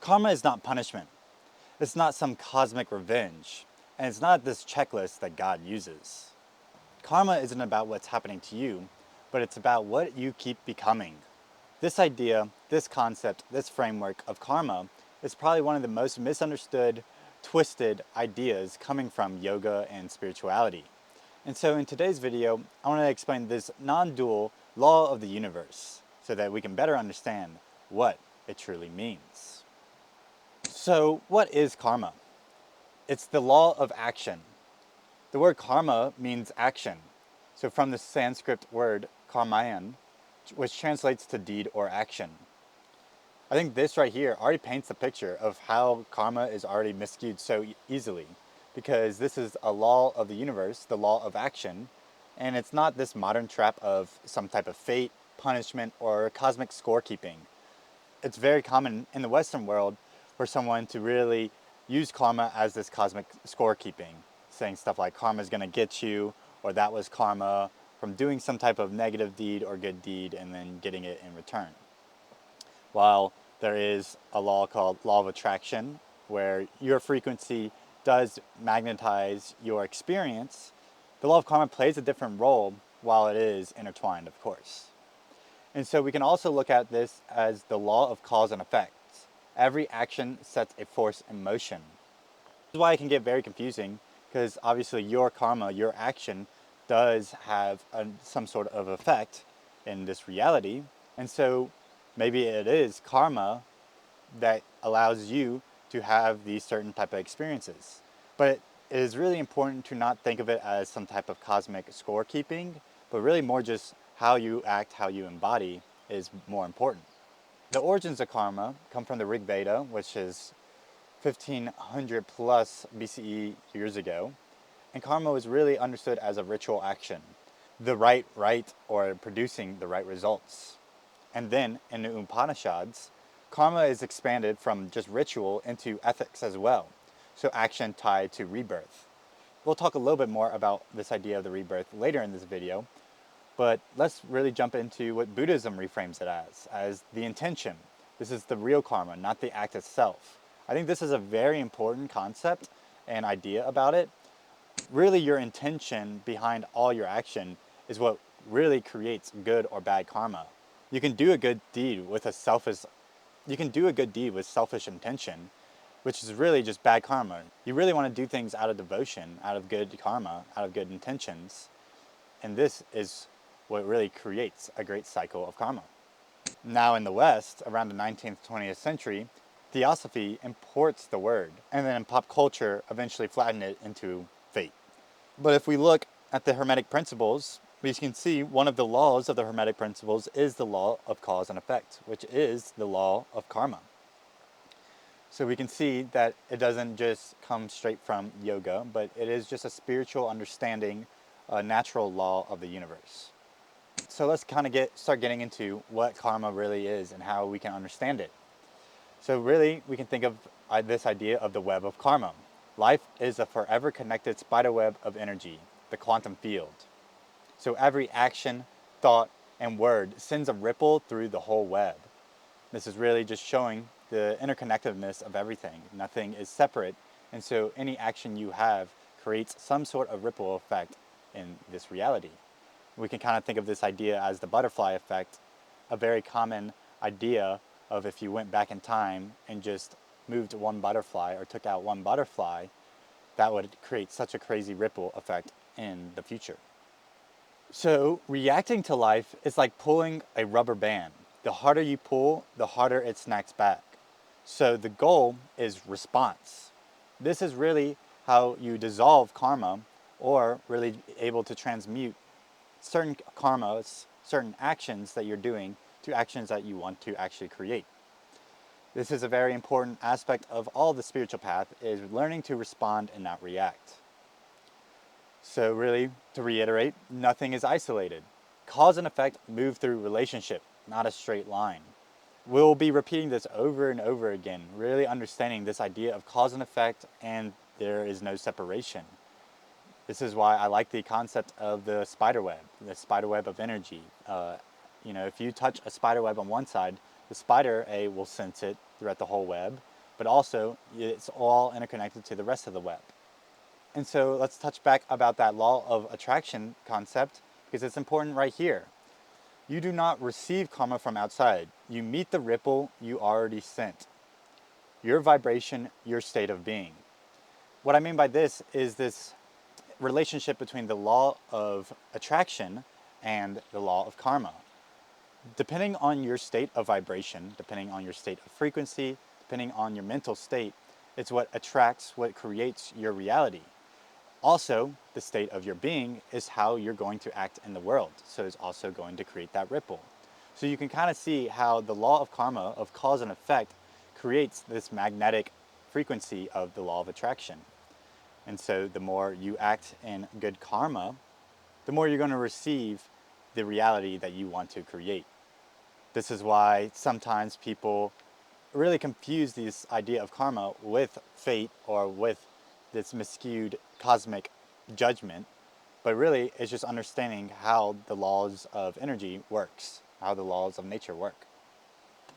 Karma is not punishment. It's not some cosmic revenge. And it's not this checklist that God uses. Karma isn't about what's happening to you, but it's about what you keep becoming. This idea, this concept, this framework of karma is probably one of the most misunderstood, twisted ideas coming from yoga and spirituality. And so in today's video, I want to explain this non-dual law of the universe so that we can better understand what it truly means. So what is karma? It's the law of action. The word karma means action. So from the Sanskrit word karmayan, which translates to deed or action. I think this right here already paints the picture of how karma is already miscued so easily, because this is a law of the universe, the law of action, and it's not this modern trap of some type of fate, punishment, or cosmic scorekeeping. It's very common in the Western world for someone to really use karma as this cosmic scorekeeping, saying stuff like karma's gonna get you, or that was karma, from doing some type of negative deed or good deed and then getting it in return. While there is a law called law of attraction, where your frequency does magnetize your experience, the law of karma plays a different role while it is intertwined, of course. And so we can also look at this as the law of cause and effect. Every action sets a force in motion. This is why it can get very confusing, because obviously your karma, your action, does have some sort of effect in this reality. And so maybe it is karma that allows you to have these certain type of experiences. But it is really important to not think of it as some type of cosmic scorekeeping, but really more just how you act, how you embody is more important. The origins of karma come from the Rig Veda, which is 1500 plus BCE years ago. And karma was really understood as a ritual action, the right, or producing the right results. And then in the Upanishads, karma is expanded from just ritual into ethics as well. So action tied to rebirth. We'll talk a little bit more about this idea of the rebirth later in this video, but let's really jump into what Buddhism reframes it as the intention. This is the real karma, not the act itself. I think this is a very important concept and idea about it. Really, your intention behind all your action is what really creates good or bad karma. You can do a good deed with selfish intention, which is really just bad karma. You really want to do things out of devotion, out of good karma, out of good intentions. And this is what really creates a great cycle of karma. Now in the West, around the 19th, 20th century, theosophy imports the word, and then in pop culture eventually flattened it into fate. But if we look at the Hermetic principles, we can see one of the laws of the Hermetic principles is the law of cause and effect, which is the law of karma. So we can see that it doesn't just come straight from yoga, but it is just a spiritual understanding, a natural law of the universe. So let's kind of start getting into what karma really is and how we can understand it. So really, we can think of this idea of the web of karma. Life is a forever connected spiderweb of energy, the quantum field. So every action, thought, and word sends a ripple through the whole web. This is really just showing the interconnectedness of everything. Nothing is separate, and so any action you have creates some sort of ripple effect in this reality. We can kind of think of this idea as the butterfly effect, a very common idea of if you went back in time and just moved one butterfly or took out one butterfly, that would create such a crazy ripple effect in the future. So reacting to life is like pulling a rubber band. The harder you pull, the harder it snaps back. So the goal is response. This is really how you dissolve karma, or really able to transmute certain karmas, certain actions that you're doing to actions that you want to actually create. This is a very important aspect of all the spiritual path, is learning to respond and not react. So really, to reiterate, nothing is isolated. Cause and effect move through relationship, not a straight line. We'll be repeating this over and over again, really understanding this idea of cause and effect, and there is no separation. This is why I like the concept of the spider web of energy. If you touch a spider web on one side, the spider will sense it throughout the whole web, but also it's all interconnected to the rest of the web. And so let's touch back about that law of attraction concept because it's important right here. You do not receive karma from outside. You meet the ripple you already sent. Your vibration, your state of being. What I mean by this is this relationship between the law of attraction and the law of karma. Depending on your state of vibration, depending on your state of frequency, depending on your mental state, it's what attracts, what creates your reality. Also, the state of your being is how you're going to act in the world. So it's also going to create that ripple. So you can kind of see how the law of karma, of cause and effect, creates this magnetic frequency of the law of attraction. And so the more you act in good karma, the more you're going to receive the reality that you want to create. This is why sometimes people really confuse this idea of karma with fate or with this miscued cosmic judgment, but really it's just understanding how the laws of energy works, how the laws of nature work.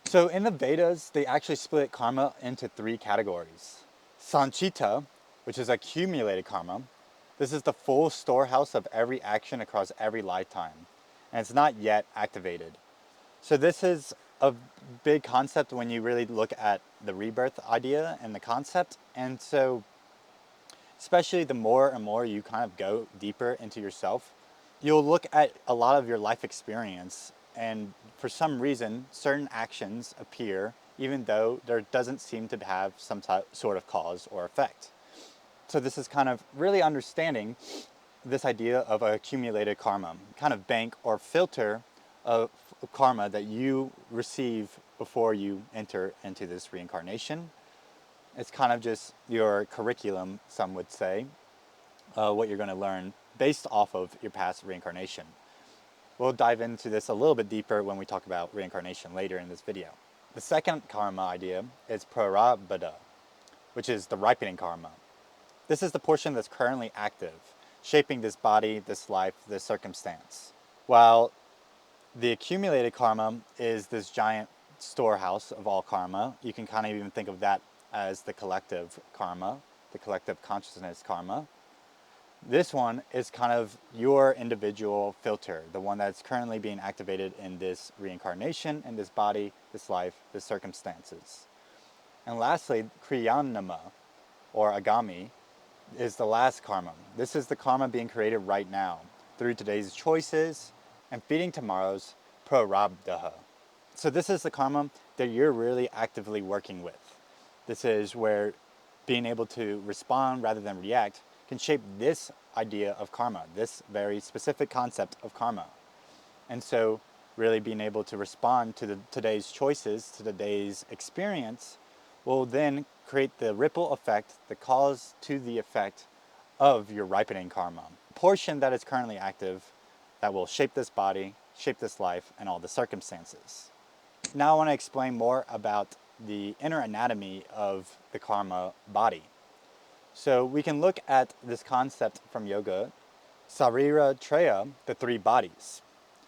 So in the Vedas, they actually split karma into 3 categories. Sanchita, which is accumulated karma. This is the full storehouse of every action across every lifetime, and it's not yet activated. So this is a big concept when you really look at the rebirth idea and the concept. And so especially the more and more you kind of go deeper into yourself, you'll look at a lot of your life experience, and for some reason, certain actions appear even though there doesn't seem to have some sort of cause or effect. So this is kind of really understanding this idea of accumulated karma, kind of bank or filter of karma that you receive before you enter into this reincarnation. It's kind of just your curriculum, some would say, what you're going to learn based off of your past reincarnation. We'll dive into this a little bit deeper when we talk about reincarnation later in this video. The second karma idea is prarabdha, which is the ripening karma. This is the portion that's currently active, shaping this body, this life, this circumstance. While the accumulated karma is this giant storehouse of all karma, you can kind of even think of that as the collective karma, the collective consciousness karma. This one is kind of your individual filter, the one that's currently being activated in this reincarnation, in this body, this life, this circumstances. And lastly, kriyanama, or agami, is the last karma. This is the karma being created right now through today's choices and feeding tomorrow's prarabdha. So this is the karma that you're really actively working with. This is where being able to respond rather than react can shape this idea of karma, this very specific concept of karma. And so really being able to respond to today's choices, to today's experience, will then create the ripple effect, the cause to the effect of your ripening karma. Portion that is currently active that will shape this body, shape this life, and all the circumstances. Now I want to explain more about the inner anatomy of the karma body. So we can look at this concept from yoga, Sarira Traya, the 3 bodies.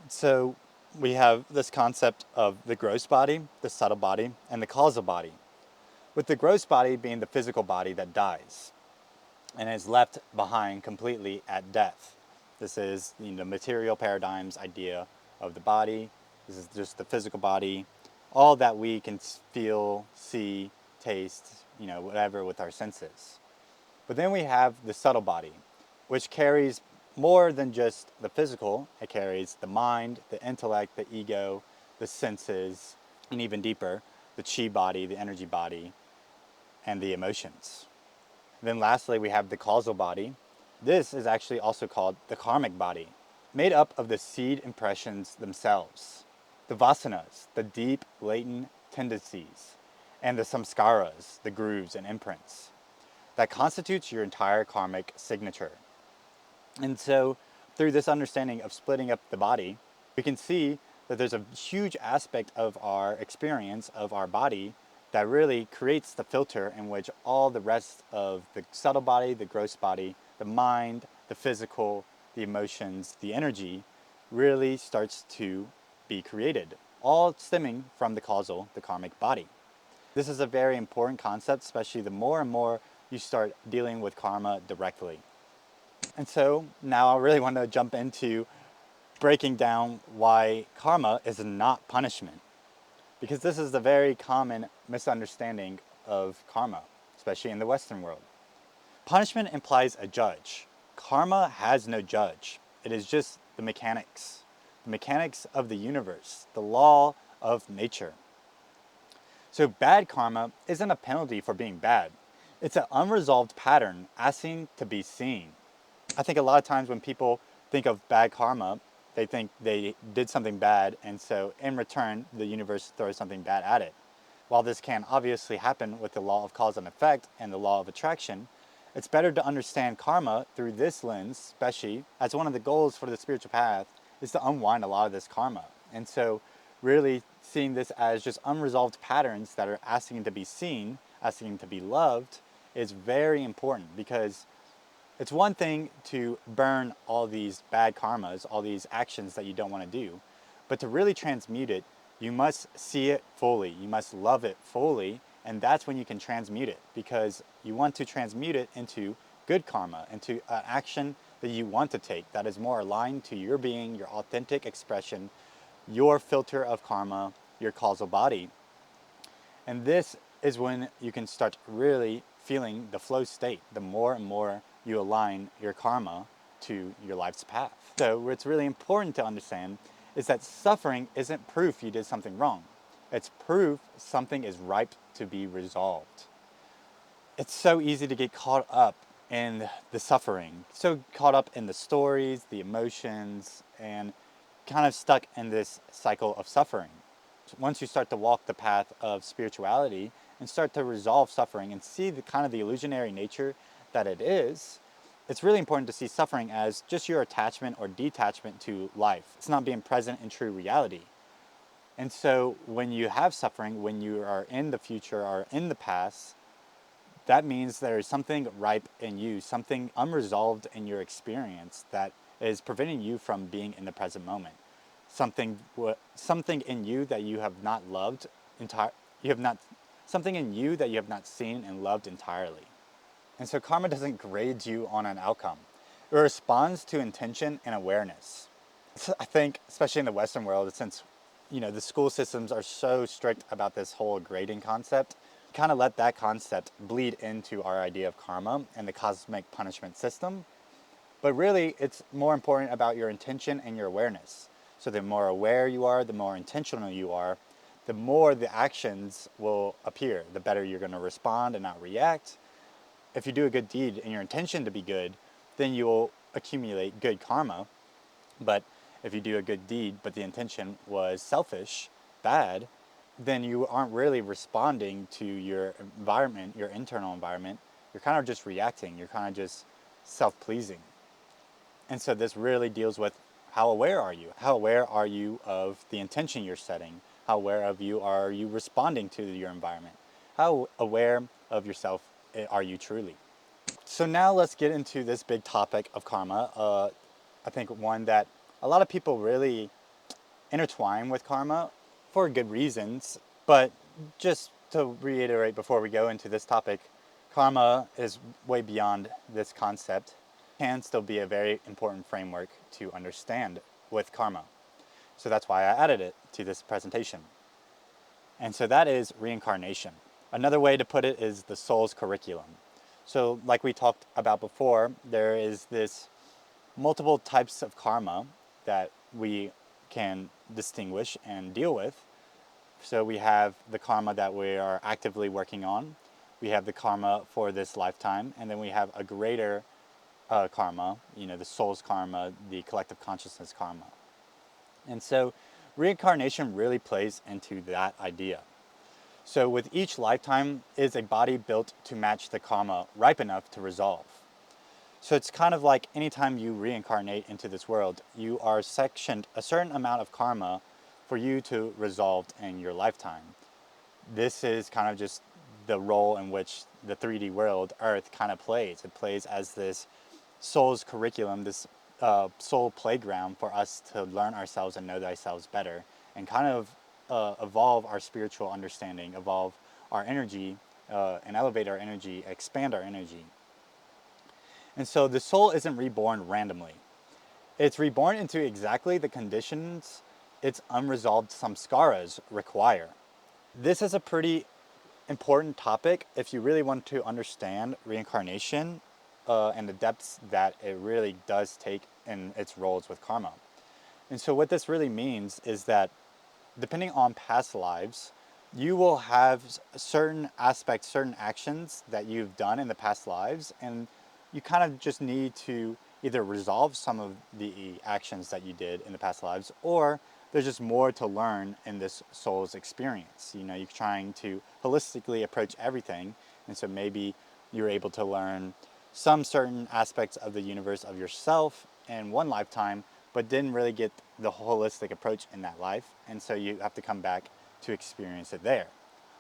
So we have this concept of the gross body, the subtle body, and the causal body. With the gross body being the physical body that dies and is left behind completely at death. This is the material paradigm's idea of the body. This is just the physical body, all that we can feel, see, taste, whatever with our senses. But then we have the subtle body, which carries more than just the physical. It carries the mind, the intellect, the ego, the senses, and even deeper, the chi body, the energy body, and the emotions. Then lastly, we have the causal body. This is actually also called the karmic body, made up of the seed impressions themselves, the vasanas, the deep, latent tendencies, and the samskaras, the grooves and imprints, that constitutes your entire karmic signature. And so, through this understanding of splitting up the body, we can see that there's a huge aspect of our experience, of our body, that really creates the filter in which all the rest of the subtle body, the gross body, the mind, the physical, the emotions, the energy, really starts to be created, all stemming from the causal, the karmic body. This is a very important concept, especially the more and more you start dealing with karma directly. And so now I really want to jump into breaking down why karma is not punishment. Because this is the very common misunderstanding of karma, especially in the Western world. Punishment implies a judge. Karma has no judge. It is just the mechanics of the universe, the law of nature. So bad karma isn't a penalty for being bad. It's an unresolved pattern asking to be seen. I think a lot of times when people think of bad karma, they think they did something bad, and so in return, the universe throws something bad at it. While this can obviously happen with the law of cause and effect and the law of attraction, it's better to understand karma through this lens, especially as one of the goals for the spiritual path is to unwind a lot of this karma. And so really seeing this as just unresolved patterns that are asking to be seen, asking to be loved, is very important, because it's one thing to burn all these bad karmas, all these actions that you don't want to do, but to really transmute it, you must see it fully. You must love it fully, and that's when you can transmute it, because you want to transmute it into good karma, into an action that you want to take that is more aligned to your being, your authentic expression, your filter of karma, your causal body. And this is when you can start really feeling the flow state, the more and more you align your karma to your life's path. So what's really important to understand is that suffering isn't proof you did something wrong. It's proof something is ripe to be resolved. It's so easy to get caught up in the suffering, so caught up in the stories, the emotions, and kind of stuck in this cycle of suffering. Once you start to walk the path of spirituality and start to resolve suffering and see the kind of the illusionary nature that it is, it's really important to see suffering as just your attachment or detachment to life. It's not being present in true reality. And so when you have suffering, when you are in the future or in the past, that means there is something ripe in you, something unresolved in your experience that is preventing you from being in the present moment. Something in you that you have not loved something in you that you have not seen and loved entirely. And so karma doesn't grade you on an outcome. It responds to intention and awareness. So I think, especially in the Western world, since the school systems are so strict about this whole grading concept, kind of let that concept bleed into our idea of karma and the cosmic punishment system. But really, it's more important about your intention and your awareness. So the more aware you are, the more intentional you are, the more the actions will appear, the better you're going to respond and not react. If you do a good deed and your intention to be good, then you will accumulate good karma. But if you do a good deed, but the intention was selfish, bad, then you aren't really responding to your environment, your internal environment. You're kind of just reacting. You're kind of just self-pleasing. And so this really deals with how aware are you? How aware are you of the intention you're setting? How aware of you are you responding to your environment? How aware of yourself are you truly? So now let's get into this big topic of karma. I think one that a lot of people really intertwine with karma for good reasons. But just to reiterate before we go into this topic, karma is way beyond this concept. It can still be a very important framework to understand with karma. So that's why I added it to this presentation. And so that is reincarnation. Another way to put it is the soul's curriculum. So like we talked about before, there is this multiple types of karma that we can distinguish and deal with. So we have the karma that we are actively working on. We have the karma for this lifetime, and then we have a greater karma, the soul's karma, the collective consciousness karma. And so reincarnation really plays into that idea. So with each lifetime is a body built to match the karma ripe enough to resolve. So it's kind of like anytime you reincarnate into this world, you are sectioned a certain amount of karma for you to resolve in your lifetime. This is kind of just the role in which the 3D world, Earth, kind of plays. It plays as this soul's curriculum, this soul playground for us to learn ourselves and know thyself better, and kind of evolve our spiritual understanding, evolve our energy and elevate our energy, expand our energy. And so the soul isn't reborn randomly. It's reborn into exactly the conditions its unresolved samskaras require. This is a pretty important topic if you really want to understand reincarnation and the depths that it really does take in its roles with karma. And so what this really means is that depending on past lives, you will have certain aspects, certain actions that you've done in the past lives, and you kind of just need to either resolve some of the actions that you did in the past lives, or there's just more to learn in this soul's experience. You know, you're trying to holistically approach everything, and so maybe you're able to learn some certain aspects of the universe of yourself in one lifetime, but didn't really get the holistic approach in that life, and so you have to come back to experience it there.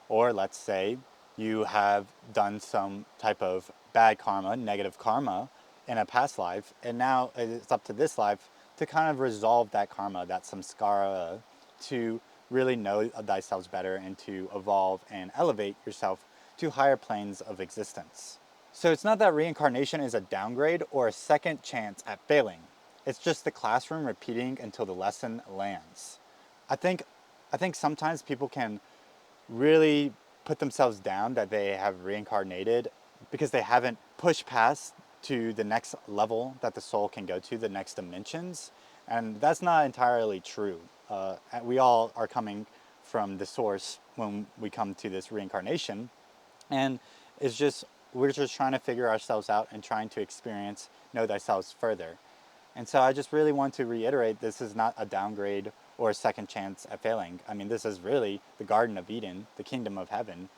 Or let's say you have done some type of bad karma, negative karma in a past life, and now it's up to this life to kind of resolve that karma, that samskara, to really know thyself better and to evolve and elevate yourself to higher planes of existence. So it's not that reincarnation is a downgrade or a second chance at failing. It's just the classroom repeating until the lesson lands. I think sometimes people can really put themselves down that they have reincarnated because they haven't pushed past to the next level that the soul can go to, the next dimensions. And that's not entirely true. We all are coming from the source when we come to this reincarnation. And it's just, we're just trying to figure ourselves out and trying to experience, know thyself further. And so I just really want to reiterate, this is not a downgrade or a second chance at failing. I mean, this is really the Garden of Eden, the kingdom of heaven.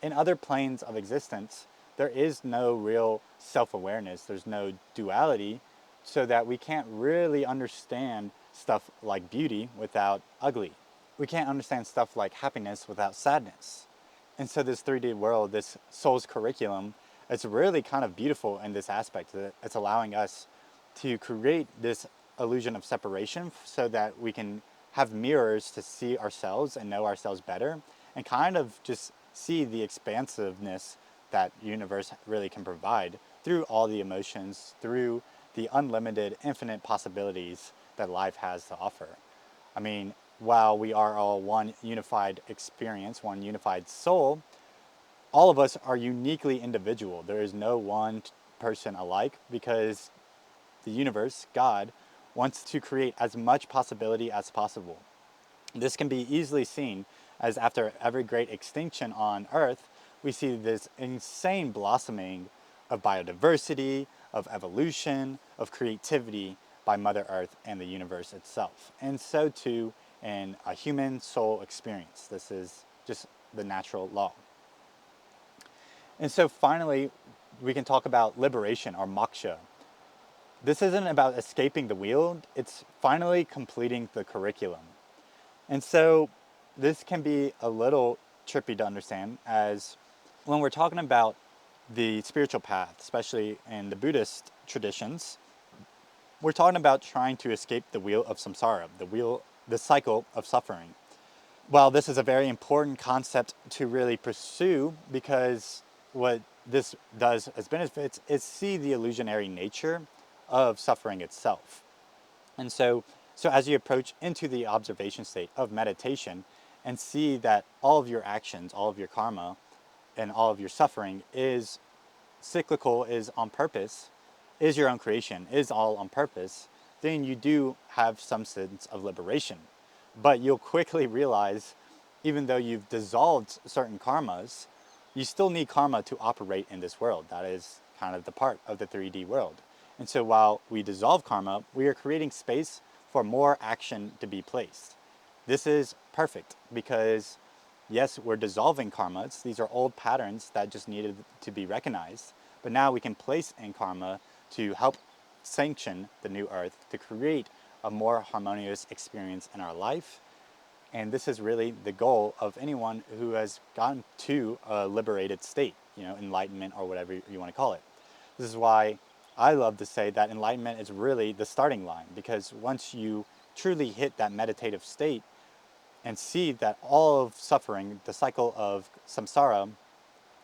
In other planes of existence, there is no real self-awareness. There's no duality, so that we can't really understand stuff like beauty without ugly. We can't understand stuff like happiness without sadness. And so this 3D world, this soul's curriculum, it's really kind of beautiful in this aspect. It's allowing us to create this illusion of separation so that we can have mirrors to see ourselves and know ourselves better, and kind of just see the expansiveness that universe really can provide through all the emotions, through the unlimited, infinite possibilities that life has to offer. I mean, while we are all one unified experience, one unified soul, all of us are uniquely individual. There is no one person alike, because the universe, God, wants to create as much possibility as possible. This can be easily seen as after every great extinction on Earth, we see this insane blossoming of biodiversity, of evolution, of creativity by Mother Earth and the universe itself. And so too in a human soul experience. This is just the natural law. And so finally, we can talk about liberation or moksha. This isn't about escaping the wheel, it's finally completing the curriculum. And so this can be a little trippy to understand, as when we're talking about the spiritual path, especially in the Buddhist traditions, we're talking about trying to escape the wheel of samsara, the cycle of suffering. While this is a very important concept to really pursue, because what this does as benefits is see the illusionary nature of suffering itself. And so as you approach into the observation state of meditation and see that all of your actions, all of your karma, and all of your suffering is cyclical, is on purpose, is your own creation, is all on purpose, then you do have some sense of liberation. But you'll quickly realize, even though you've dissolved certain karmas, you still need karma to operate in this world. That is kind of the part of the 3D world. And so while we dissolve karma, we are creating space for more action to be placed. This is perfect because, yes, we're dissolving karmas. These are old patterns that just needed to be recognized. But now we can place in karma to help sanction the new earth, to create a more harmonious experience in our life. And this is really the goal of anyone who has gotten to a liberated state, enlightenment or whatever you want to call it. This is why I love to say that enlightenment is really the starting line, because once you truly hit that meditative state, and see that all of suffering, the cycle of samsara,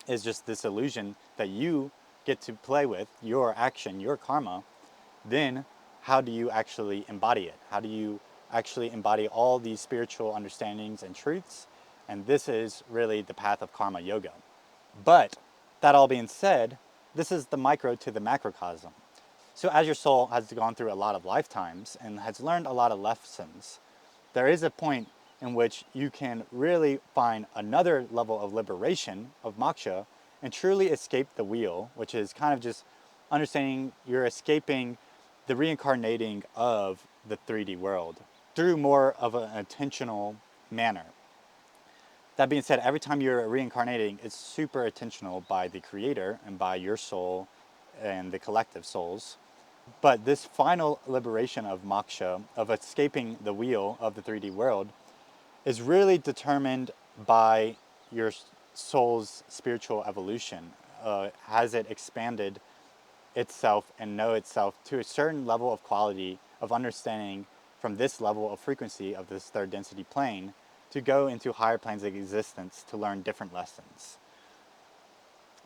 is just this illusion that you get to play with, your action, your karma, then how do you actually embody it? How do you actually embody all these spiritual understandings and truths? And this is really the path of karma yoga. But that all being said, this is the micro to the macrocosm. So as your soul has gone through a lot of lifetimes and has learned a lot of lessons, there is a point in which you can really find another level of liberation, of moksha, and truly escape the wheel, which is kind of just understanding you're escaping the reincarnating of the 3D world through more of an intentional manner. That being said, every time you're reincarnating, it's super intentional by the creator and by your soul and the collective souls. But this final liberation of moksha, of escaping the wheel of the 3D world, is really determined by your soul's spiritual evolution. Has it expanded itself and know itself to a certain level of quality of understanding from this level of frequency of this third density plane to go into higher planes of existence to learn different lessons.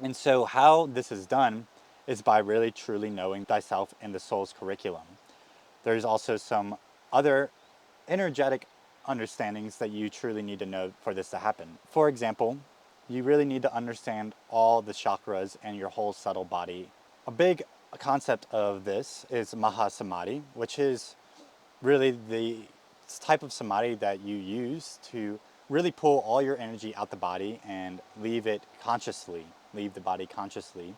And so how this is done is by really truly knowing thyself in the soul's curriculum. There's also some other energetic understandings that you truly need to know for this to happen. For example, you really need to understand all the chakras and your whole subtle body. A big concept of this is Mahasamadhi, which is really the type of samadhi that you use to really pull all your energy out the body and leave it consciously, leave the body consciously.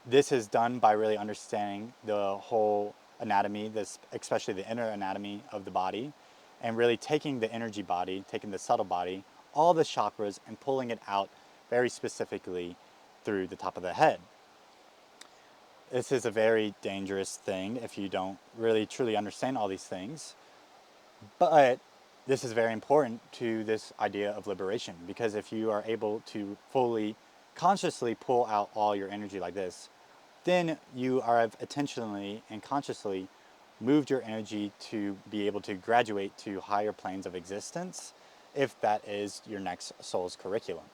This is done by really understanding the whole anatomy, especially the inner anatomy of the body, and really taking the energy body, taking the subtle body, all the chakras, and pulling it out very specifically through the top of the head. This is a very dangerous thing if you don't really truly understand all these things. But this is very important to this idea of liberation, because if you are able to fully consciously pull out all your energy like this, then you have intentionally and consciously moved your energy to be able to graduate to higher planes of existence, if that is your next soul's curriculum.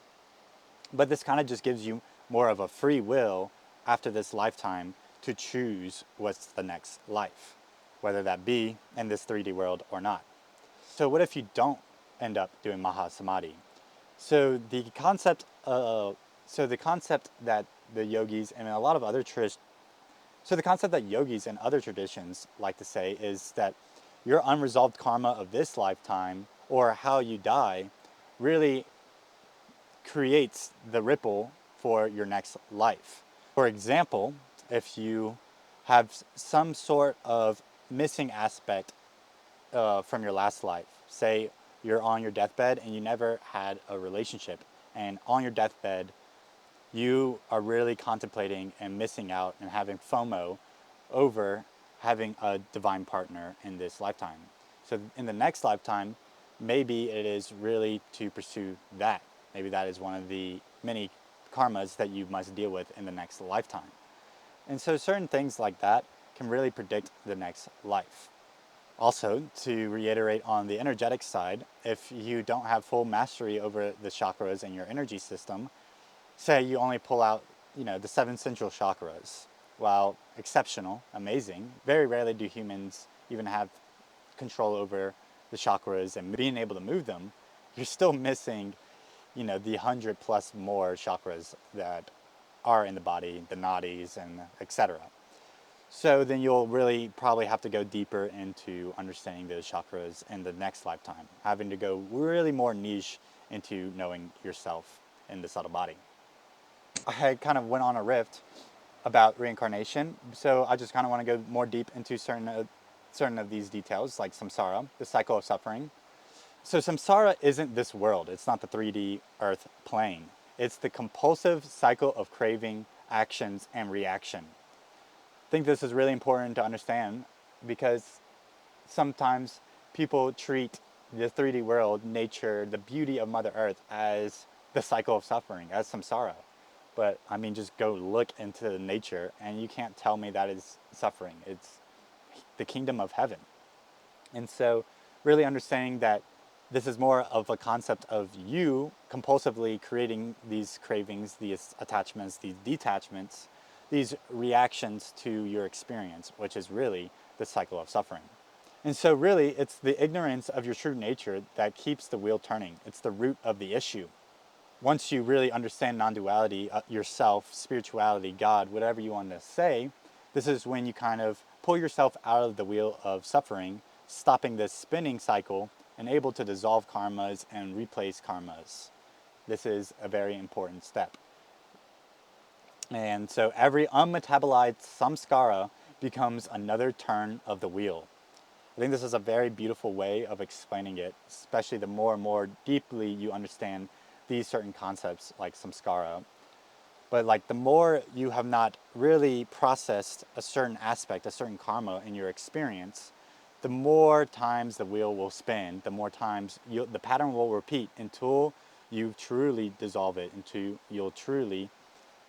But this kind of just gives you more of a free will after this lifetime to choose what's the next life, whether that be in this 3D world or not. So what if you don't end up doing Mahasamadhi? So the concept that the yogis and a lot of other the concept that yogis and other traditions like to say is that your unresolved karma of this lifetime, or how you die, really creates the ripple for your next life. For example, if you have some sort of missing aspect from your last life, say you're on your deathbed and you never had a relationship, and on your deathbed you are really contemplating and missing out and having FOMO over having a divine partner in this lifetime. So in the next lifetime, maybe it is really to pursue that. Maybe that is one of the many karmas that you must deal with in the next lifetime. And so certain things like that can really predict the next life. Also, to reiterate on the energetic side, if you don't have full mastery over the chakras in your energy system, say you only pull out, the 7 central chakras. While exceptional, amazing, very rarely do humans even have control over the chakras and being able to move them. You're still missing, the 100 plus more chakras that are in the body, the nadis and etc. So then you'll really probably have to go deeper into understanding those chakras in the next lifetime, having to go really more niche into knowing yourself in the subtle body. I had kind of went on a rift about reincarnation, so I just kind of want to go more deep into certain of these details, like samsara, the cycle of suffering. So samsara isn't this world. It's not the 3D earth plane. It's the compulsive cycle of craving, actions, and reaction. I think this is really important to understand, because sometimes people treat the 3D world, nature, the beauty of Mother Earth as the cycle of suffering, as samsara. But I mean, just go look into nature and you can't tell me that is suffering. It's the kingdom of heaven. And so really understanding that This is more of a concept of you compulsively creating these cravings, these attachments, these detachments, these reactions to your experience, which is really the cycle of suffering. And so really, it's the ignorance of your true nature that keeps the wheel turning. It's the root of the issue. Once you really understand non-duality, yourself, spirituality, God, whatever you want to say, this is when you kind of pull yourself out of the wheel of suffering, stopping this spinning cycle and able to dissolve karmas and replace karmas. This is a very important step. And so every unmetabolized samskara becomes another turn of the wheel. I think this is a very beautiful way of explaining it, especially the more and more deeply you understand these certain concepts like samskara. But like the more you have not really processed a certain aspect, a certain karma in your experience, the more times the wheel will spin, the more times the pattern will repeat until you truly dissolve it, until you'll truly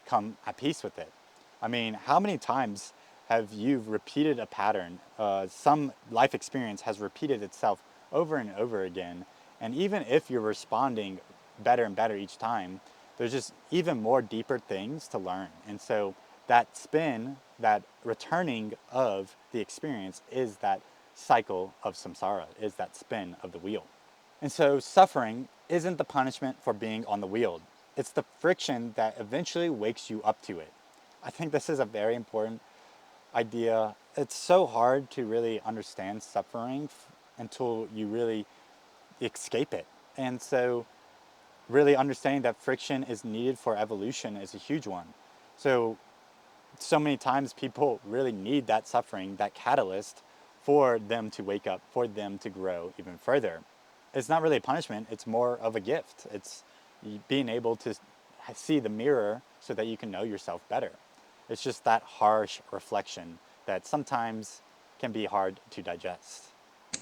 come at peace with it. I mean, how many times have you repeated a pattern? Some life experience has repeated itself over and over again. And even if you're responding better and better each time, there's just even more deeper things to learn. And so that spin, that returning of the experience is that cycle of samsara, is that spin of the wheel. And so suffering isn't the punishment for being on the wheel. It's the friction that eventually wakes you up to it. I think this is a very important idea. It's so hard to really understand suffering until you really escape it. And so really understanding that friction is needed for evolution is a huge one. So many times people really need that suffering, that catalyst, for them to wake up, for them to grow even further. It's not really a punishment, it's more of a gift. It's being able to see the mirror so that you can know yourself better. It's just that harsh reflection that sometimes can be hard to digest.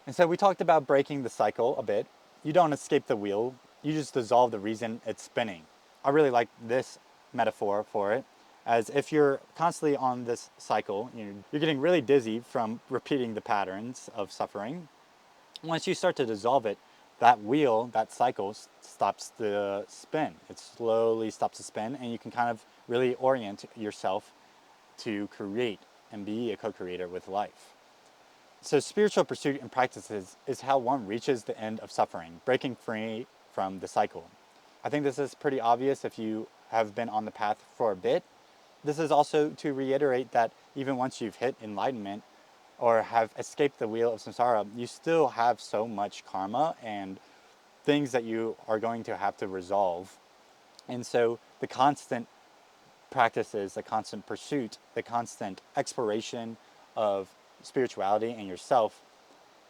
And so we talked about breaking the cycle a bit. You don't escape the wheel, you just dissolve the reason it's spinning. I really like this metaphor for it, as if you're constantly on this cycle, you're getting really dizzy from repeating the patterns of suffering. Once you start to dissolve it, that wheel, that cycle stops the spin. It slowly stops the spin, and you can kind of really orient yourself to create and be a co-creator with life. So spiritual pursuit and practices is how one reaches the end of suffering, breaking free from the cycle. I think this is pretty obvious if you have been on the path for a bit. This is also to reiterate that even once you've hit enlightenment or have escaped the wheel of samsara, you still have so much karma and things that you are going to have to resolve. And so the constant practices, the constant pursuit, the constant exploration of spirituality and yourself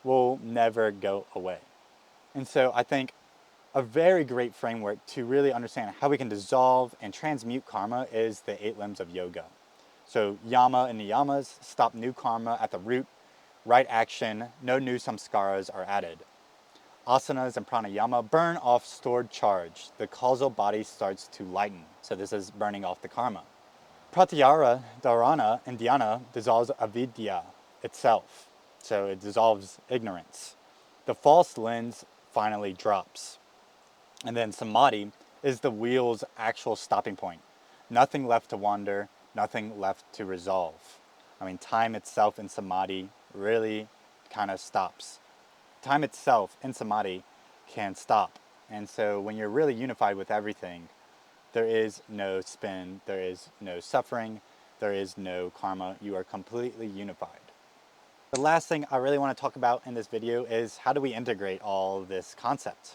will never go away. And so I think a very great framework to really understand how we can dissolve and transmute karma is the 8 limbs of yoga. So yama and niyamas stop new karma at the root, right action, no new samskaras are added. Asanas and pranayama burn off stored charge. The causal body starts to lighten. So this is burning off the karma. Pratyahara, dharana, and dhyana dissolves avidya itself. So it dissolves ignorance. The false lens finally drops. And then samadhi is the wheel's actual stopping point. Nothing left to wander, nothing left to resolve. I mean, time itself in samadhi really kind of stops. Time itself in samadhi can stop. And so when you're really unified with everything, there is no spin, there is no suffering, there is no karma. You are completely unified. The last thing I really want to talk about in this video is how do we integrate all this concept?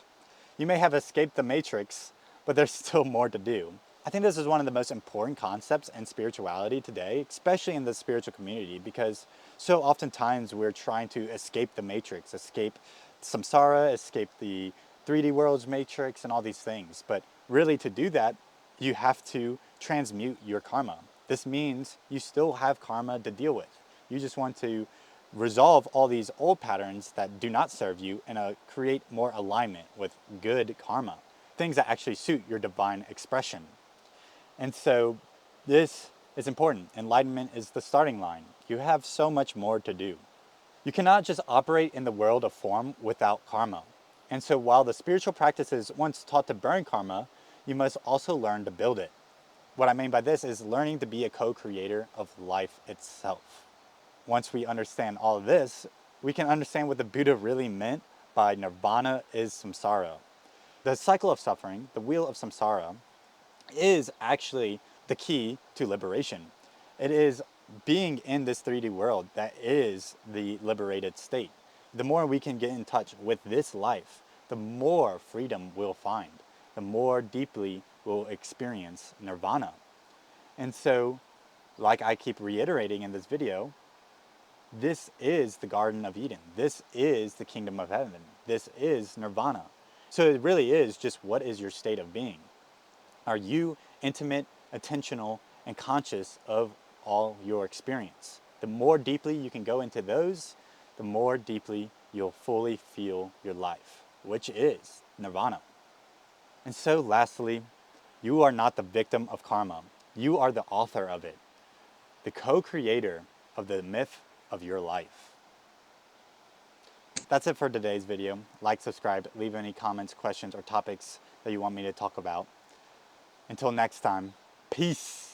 You may have escaped the matrix, but there's still more to do. I think this is one of the most important concepts in spirituality today, especially in the spiritual community, because so oftentimes we're trying to escape the matrix, escape samsara, escape the 3D world's matrix and all these things. But really to do that, you have to transmute your karma. This means you still have karma to deal with. You just want to resolve all these old patterns that do not serve you and create more alignment with good karma, things that actually suit your divine expression. And so this is important. Enlightenment is the starting line. You have so much more to do. You cannot just operate in the world of form without karma. And so while the spiritual practices once taught to burn karma, you must also learn to build it. What I mean by this is learning to be a co-creator of life itself. Once we understand all of this, we can understand what the Buddha really meant by nirvana is samsara. The cycle of suffering, the wheel of samsara, is actually the key to liberation. It is being in this 3D world that is the liberated state. The more we can get in touch with this life, the more freedom we'll find, the more deeply we'll experience nirvana. And so, like I keep reiterating in this video, this is the Garden of Eden. This is the kingdom of heaven. This is nirvana. So it really is just, what is your state of being? Are you intimate, attentional, and conscious of all your experience? The more deeply you can go into those, the more deeply you'll fully feel your life, which is nirvana. And so lastly, you are not the victim of karma. You are the author of it, the co-creator of the myth of your life. That's it for today's video. Like, subscribe, leave any comments, questions, or topics that you want me to talk about. Until next time, peace.